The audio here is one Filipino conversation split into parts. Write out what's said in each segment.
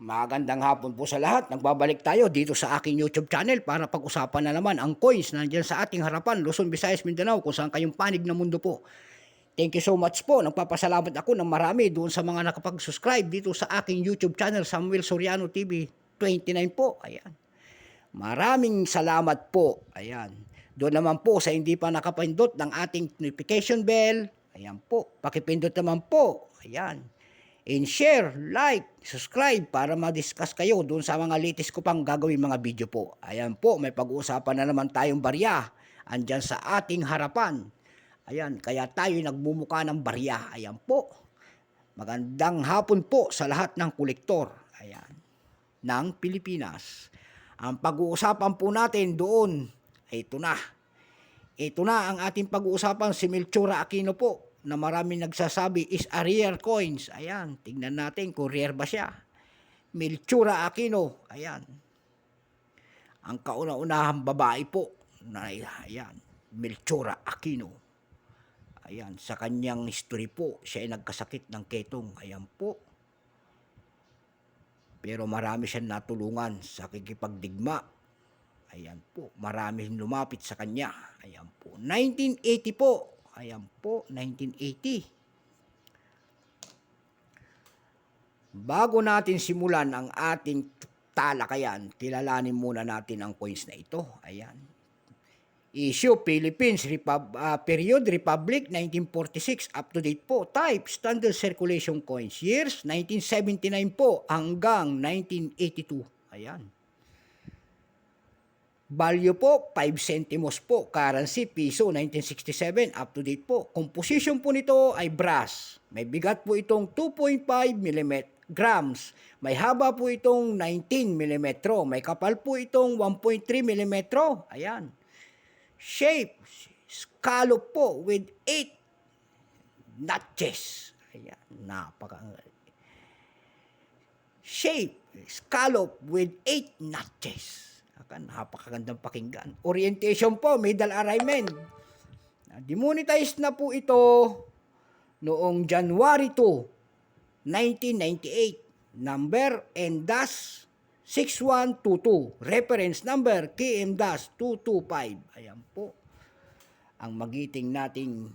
Magandang hapon po sa lahat. Nagbabalik tayo dito sa aking YouTube channel para pag-usapan na naman ang coins na nandiyan sa ating harapan, Luzon, Visayas, Mindanao, kung saan kayong panig ng mundo po. Thank you so much po. Nagpapasalamat ako ng marami doon sa mga nakapag-subscribe dito sa aking YouTube channel, Samuel Soriano TV 29 po. Ayan. Maraming salamat po. Ayan. Doon naman po sa hindi pa nakapindot ng ating notification bell. Ayan po. Pakipindot naman po. Ayan. And share, like, subscribe para ma-discuss kayo doon sa mga latest ko pang gagawin mga video po. Ayan po, may pag-uusapan na naman tayong barya. Andyan sa ating harapan. Ayan, kaya tayo nagmumuka ng barya. Ayan po. Magandang hapon po sa lahat ng kolektor. Ayan, ng Pilipinas. Ang pag-uusapan po natin doon, ito na. Ito na ang ating pag-uusapan, si Melchora Aquino po, na maraming nagsasabi is a rare coins. Ayan, tingnan natin kung rare ba siya. Melchora Aquino, ayan. Ang kauna-unahang babae po, na ayan, Melchora Aquino. Ayan, sa kanyang history po, siya ay nagkasakit ng ketong. Ayan po. Pero marami siyang natulungan sa kikipagdigma. Ayan po, marami lumapit sa kanya. Ayan po, 1980 po. Ayan po, 1980. Bago natin simulan ang ating talakayan, kilalanin muna natin ang coins na ito. Ayan. Issue, Philippines, period, Republic, 1946, up to date po. Type, standard circulation coins. Years, 1979 po hanggang 1982. Ayan. Value po, 5 centimos po. Currency, piso, 1967, up to date po. Composition po nito ay brass. May bigat po itong 2.5 grams. May haba po itong 19 mm. May kapal po itong 1.3 mm. Ayan. Shape, scallop po with 8 notches. Ayan, shape, scallop with 8 notches. Napakagandang pakinggan. Orientation po, middle alignment. Demonetized na po ito noong January 2, 1998. Number N-6122. Reference number KM-225. Ayan po. Ang magiting nating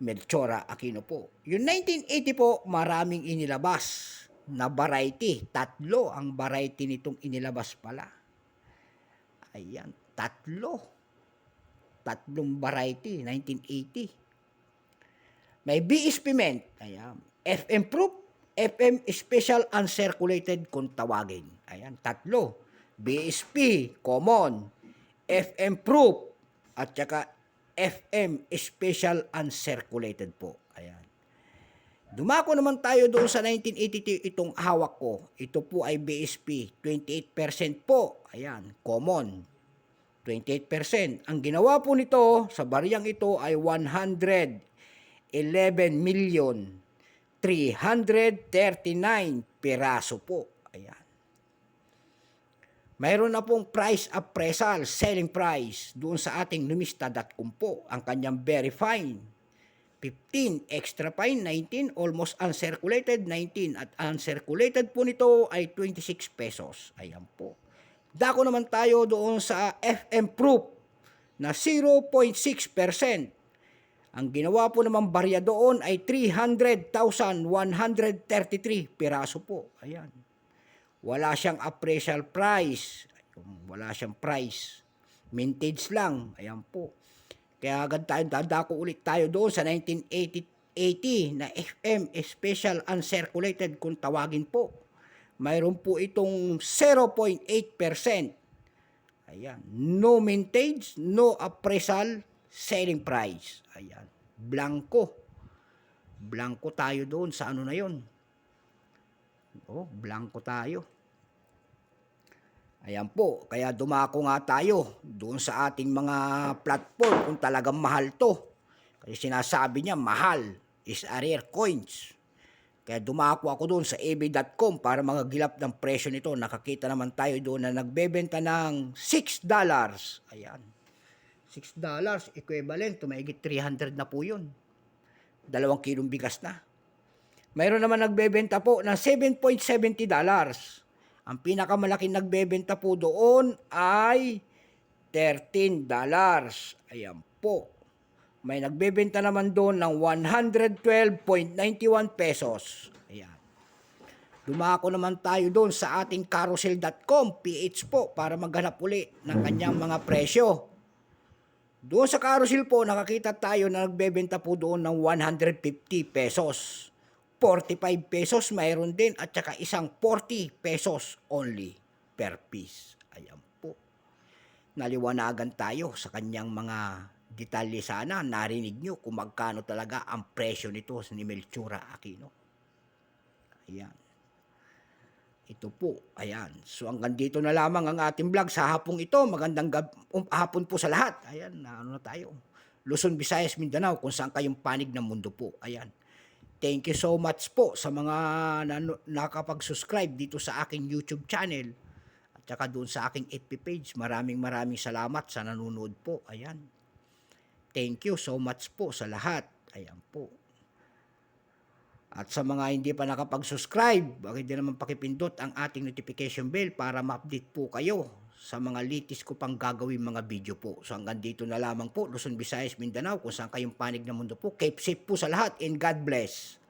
Melchora Aquino po. Yung 1980 po, maraming inilabas na variety. 3 ang variety nitong inilabas pala. Ayan, 3 variety, 1980. May BSP mint, ayan, FM proof, FM special uncirculated kung tawagin. Ayan, 3. BSP, common, FM proof, at saka FM special uncirculated po. Ayan. Dumako naman tayo doon sa 1982, itong hawak ko. Ito po ay BSP, 28% po. Ayan, common, 28%. Ang ginawa po nito sa bariyang ito ay 111,339 piraso po. Ayan. Mayroon na pong price appraisal, selling price, doon sa ating numista.com po. Ang kanyang very fine, 15, extra fine, 19, almost uncirculated, 19, at uncirculated po nito ay 26 pesos. Ayan po. Dako naman tayo doon sa FM proof na 0.6%. Ang ginawa po naman barya doon ay 300,133 piraso po. Ayan. Wala siyang appraisal price. Wala siyang price. Mintage lang. Ayan po. Kaya agad tayo, dadako ulit tayo doon sa 1980 na FM special uncirculated kung tawagin po. Mayroon po itong 0.8%. Ayan. No mintage, no appraisal, selling price. Ayan. Blanco. Blanco tayo doon sa ano na yon. Oh, blanco tayo. Ayan po. Kaya dumako nga tayo doon sa ating mga platform kung talagang mahal to. Kasi sinasabi niya mahal is a rare coins. Kaya dumako ako doon sa ebay.com para mga gilap ng presyo nito. Nakakita naman tayo doon na nagbebenta ng $6. Ayan. $6 equivalent to mahigit 300 na po yun. 2 kilong bigas na. Mayroon naman nagbebenta po ng $7.70. Ang pinakamalaking nagbebenta po doon ay $13. Ayan po. May nagbebenta naman doon ng 112.91 pesos. Ayan. Dumako naman tayo doon sa ating carousel.com PH po para maghanap uli ng kanyang mga presyo. Doon sa carousel po, nakakita tayo na nagbebenta po doon ng 150 pesos. 45 pesos mayroon din at saka isang 40 pesos only per piece. Ayan po. Naliwanagan tayo sa kanyang mga detalye sana. Narinig nyo kung magkano talaga ang presyo nito ni Melchora Aquino. Ayan. Ito po, ayan. So hanggang dito na lamang ang ating vlog sa hapong ito. Magandang hapon po sa lahat. Ayan, ano na tayo. Luzon, Visayas, Mindanao, kung saan kayong panig ng mundo po. Ayan. Thank you so much po sa mga nakapag-subscribe dito sa aking YouTube channel at saka doon sa aking FB page. Maraming salamat sa nanonood po. Ayan. Thank you so much po sa lahat. Ayan po. At sa mga hindi pa nakapag-subscribe, bakit din naman pakipindot ang ating notification bell para ma-update po kayo sa mga latest ko pang gagawin mga video po. So hanggang dito na lamang po, Luzon, Visayas, Mindanao, kung saan kayong panig ng mundo po. Keep safe po sa lahat and God bless.